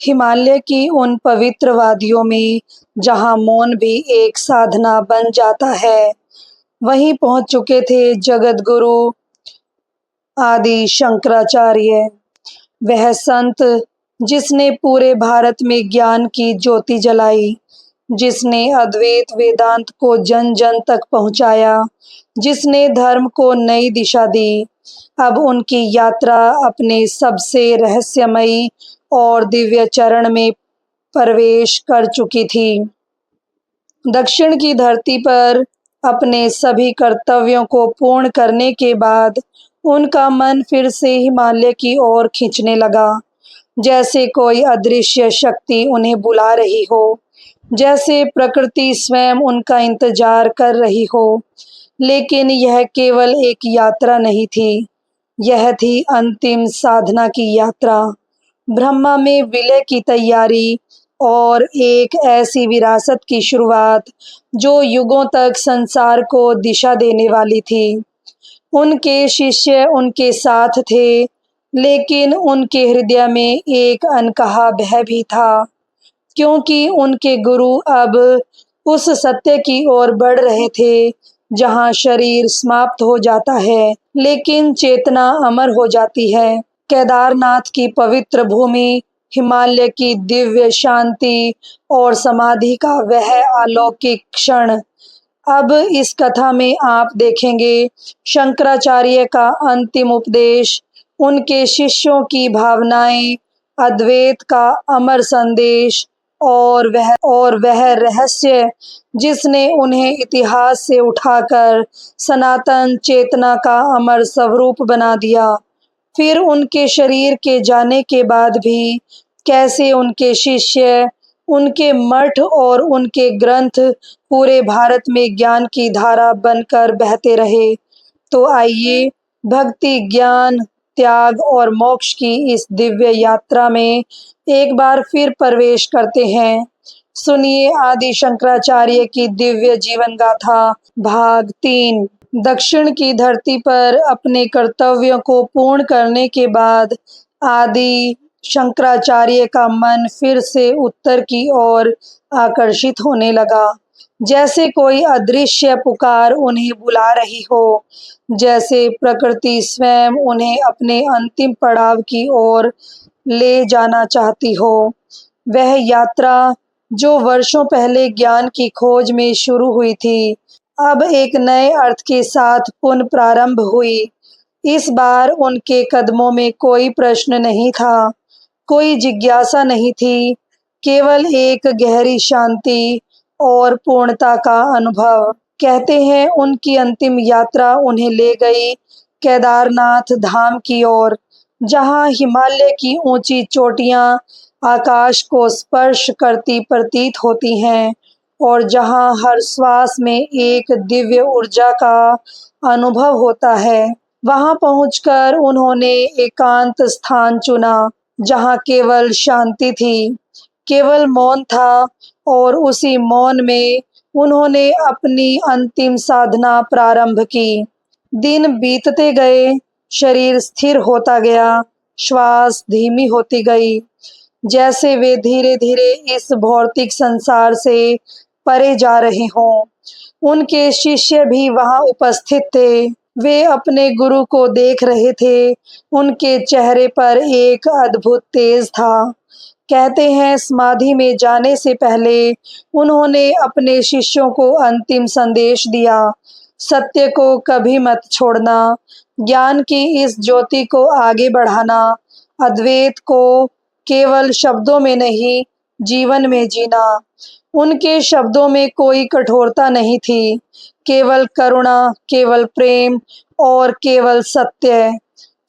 हिमालय की उन पवित्र वादियों में जहाँ मौन भी एक साधना बन जाता है, वहीं पहुंच चुके थे जगत गुरु आदि शंकराचार्य। वह संत जिसने पूरे भारत में ज्ञान की ज्योति जलाई, जिसने अद्वैत वेदांत को जन जन तक पहुंचाया, जिसने धर्म को नई दिशा दी। अब उनकी यात्रा अपने सबसे रहस्यमयी और दिव्य चरण में प्रवेश कर चुकी थी। दक्षिण की धरती पर अपने सभी कर्तव्यों को पूर्ण करने के बाद उनका मन फिर से हिमालय की ओर खींचने लगा, जैसे कोई अदृश्य शक्ति उन्हें बुला रही हो, जैसे प्रकृति स्वयं उनका इंतजार कर रही हो। लेकिन यह केवल एक यात्रा नहीं थी, यह थी अंतिम साधना की यात्रा, ब्रह्मा में विलय की तैयारी और एक ऐसी विरासत की शुरुआत जो युगों तक संसार को दिशा देने वाली थी। उनके शिष्य उनके साथ थे, लेकिन उनके हृदय में एक अनकहा भय भी था, क्योंकि उनके गुरु अब उस सत्य की ओर बढ़ रहे थे जहां शरीर समाप्त हो जाता है लेकिन चेतना अमर हो जाती है। केदारनाथ की पवित्र भूमि, हिमालय की दिव्य शांति और समाधि का वह अलौकिक क्षण। अब इस कथा में आप देखेंगे शंकराचार्य का अंतिम उपदेश, उनके शिष्यों की भावनाएं, अद्वैत का अमर संदेश और वह रहस्य जिसने उन्हें इतिहास से उठाकर सनातन चेतना का अमर स्वरूप बना दिया। फिर उनके शरीर के जाने के बाद भी कैसे उनके शिष्य, उनके मठ और उनके ग्रंथ पूरे भारत में ज्ञान की धारा बनकर बहते रहे। तो आइए भक्ति, ज्ञान, त्याग और मोक्ष की इस दिव्य यात्रा में एक बार फिर प्रवेश करते हैं। सुनिए आदि शंकराचार्य की दिव्य जीवन गाथा, भाग 3। दक्षिण की धरती पर अपने कर्तव्यों को पूर्ण करने के बाद आदि शंकराचार्य का मन फिर से उत्तर की ओर आकर्षित होने लगा, जैसे कोई अदृश्य पुकार उन्हें बुला रही हो, जैसे प्रकृति स्वयं उन्हें अपने अंतिम पड़ाव की ओर ले जाना चाहती हो। वह यात्रा जो वर्षों पहले ज्ञान की खोज में शुरू हुई थी, अब एक नए अर्थ के साथ पुनः प्रारंभ हुई। इस बार उनके कदमों में कोई प्रश्न नहीं था, कोई जिज्ञासा नहीं थी, केवल एक गहरी शांति और पूर्णता का अनुभव। कहते हैं उनकी अंतिम यात्रा उन्हें ले गई केदारनाथ धाम की ओर, जहां हिमालय की ऊंची चोटियां आकाश को स्पर्श करती प्रतीत होती हैं और जहां हर श्वास में एक दिव्य ऊर्जा का अनुभव होता है। वहां पहुंचकर उन्होंने एकांत स्थान चुना, जहां केवल शांति थी, केवल मौन था और उसी मौन में उन्होंने अपनी अंतिम साधना प्रारंभ की। दिन बीतते गए, शरीर स्थिर होता गया, श्वास धीमी होती गई, जैसे वे धीरे धीरे इस भौतिक संसार से परे जा रहे हों। उनके शिष्य भी वहां उपस्थित थे, वे अपने गुरु को देख रहे थे, उनके चेहरे पर एक अद्भुत तेज था। कहते हैं समाधि में जाने से पहले उन्होंने अपने शिष्यों को अंतिम संदेश दिया, सत्य को कभी मत छोड़ना, ज्ञान की इस ज्योति को आगे बढ़ाना, अद्वैत को केवल शब्दों में नहीं जीवन में जीना। उनके शब्दों में कोई कठोरता नहीं थी, केवल करुणा, केवल प्रेम और केवल सत्य।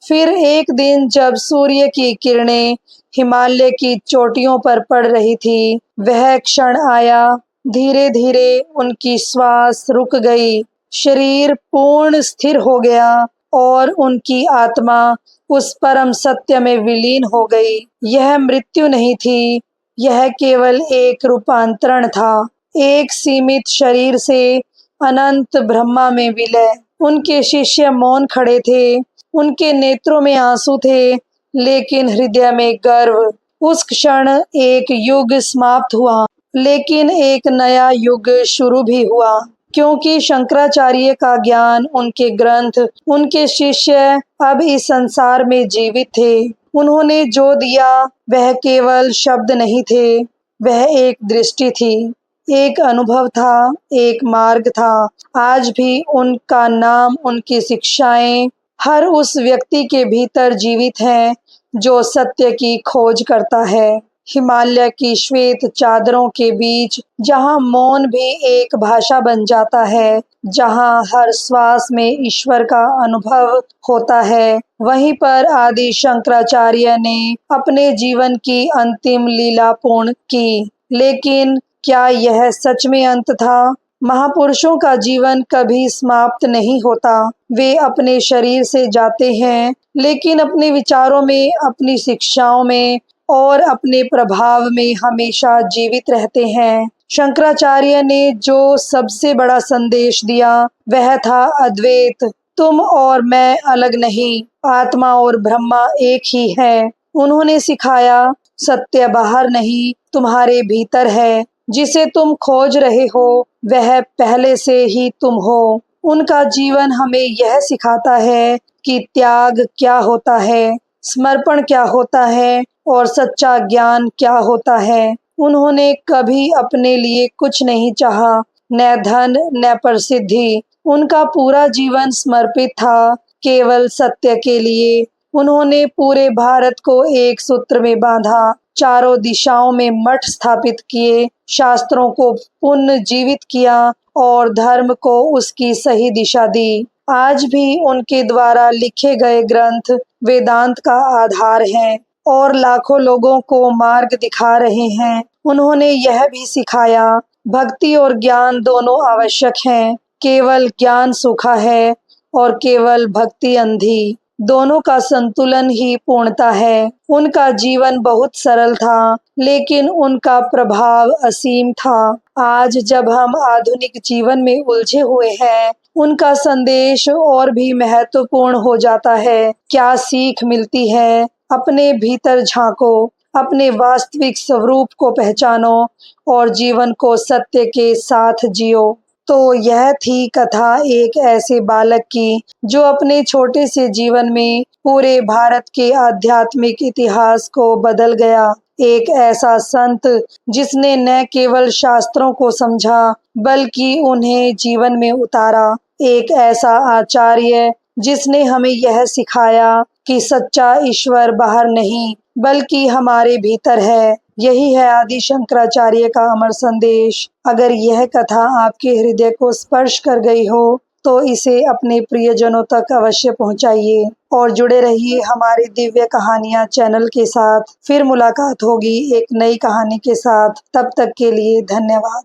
फिर एक दिन जब सूर्य की किरणें हिमालय की चोटियों पर पड़ रही थी, वह क्षण आया। धीरे धीरे उनकी श्वास रुक गई, शरीर पूर्ण स्थिर हो गया और उनकी आत्मा उस परम सत्य में विलीन हो गई। यह मृत्यु नहीं थी, यह केवल एक रूपांतरण था, एक सीमित शरीर से अनंत ब्रह्मा में विलय। उनके शिष्य मौन खड़े थे, उनके नेत्रों में आंसू थे, लेकिन हृदय में गर्व। उस क्षण एक युग समाप्त हुआ, लेकिन एक नया युग शुरू भी हुआ, क्योंकि शंकराचार्य का ज्ञान, उनके ग्रंथ, उनके शिष्य अब इस संसार में जीवित थे। उन्होंने जो दिया वह केवल शब्द नहीं थे, वह एक दृष्टि थी, एक अनुभव था, एक मार्ग था। आज भी उनका नाम, उनकी शिक्षाएं हर उस व्यक्ति के भीतर जीवित हैं जो सत्य की खोज करता है। हिमालय की श्वेत चादरों के बीच जहाँ मौन भी एक भाषा बन जाता है, जहाँ हर श्वास में ईश्वर का अनुभव होता है, वहीं पर आदि शंकराचार्य ने अपने जीवन की अंतिम लीला पूर्ण की। लेकिन क्या यह सच में अंत था? महापुरुषों का जीवन कभी समाप्त नहीं होता। वे अपने शरीर से जाते हैं, लेकिन अपने विचारों में, अपनी शिक्षाओं में और अपने प्रभाव में हमेशा जीवित रहते हैं। शंकराचार्य ने जो सबसे बड़ा संदेश दिया वह था अद्वैत। तुम और मैं अलग नहीं, आत्मा और ब्रह्मा एक ही है। उन्होंने सिखाया सत्य बाहर नहीं, तुम्हारे भीतर है। जिसे तुम खोज रहे हो वह पहले से ही तुम हो। उनका जीवन हमें यह सिखाता है कि त्याग क्या होता है, समर्पण क्या होता है और सच्चा ज्ञान क्या होता है। उन्होंने कभी अपने लिए कुछ नहीं चाहा, न धन न प्रसिद्धि। उनका पूरा जीवन समर्पित था केवल सत्य के लिए। उन्होंने पूरे भारत को एक सूत्र में बांधा, चारों दिशाओं में मठ स्थापित किए, शास्त्रों को पुनर्जीवित किया और धर्म को उसकी सही दिशा दी। आज भी उनके द्वारा लिखे गए ग्रंथ वेदांत का आधार हैं और लाखों लोगों को मार्ग दिखा रहे हैं। उन्होंने यह भी सिखाया, भक्ति और ज्ञान दोनों आवश्यक हैं। केवल ज्ञान सूखा है और केवल भक्ति अंधी। दोनों का संतुलन ही पूर्णता है। उनका जीवन बहुत सरल था, लेकिन उनका प्रभाव असीम था। आज जब हम आधुनिक जीवन में उलझे हुए हैं, उनका संदेश और भी महत्वपूर्ण हो जाता है। क्या सीख मिलती है? अपने भीतर झांको, अपने वास्तविक स्वरूप को पहचानो और जीवन को सत्य के साथ जियो। तो यह थी कथा एक ऐसे बालक की जो अपने छोटे से जीवन में पूरे भारत के आध्यात्मिक इतिहास को बदल गया। एक ऐसा संत जिसने न केवल शास्त्रों को समझा बल्कि उन्हें जीवन में उतारा। एक ऐसा आचार्य जिसने हमें यह सिखाया कि सच्चा ईश्वर बाहर नहीं बल्कि हमारे भीतर है। यही है आदि शंकराचार्य का अमर संदेश। अगर यह कथा आपके हृदय को स्पर्श कर गई हो तो इसे अपने प्रियजनों तक अवश्य पहुंचाइए और जुड़े रहिए हमारे दिव्य कहानियां चैनल के साथ। फिर मुलाकात होगी एक नई कहानी के साथ। तब तक के लिए धन्यवाद।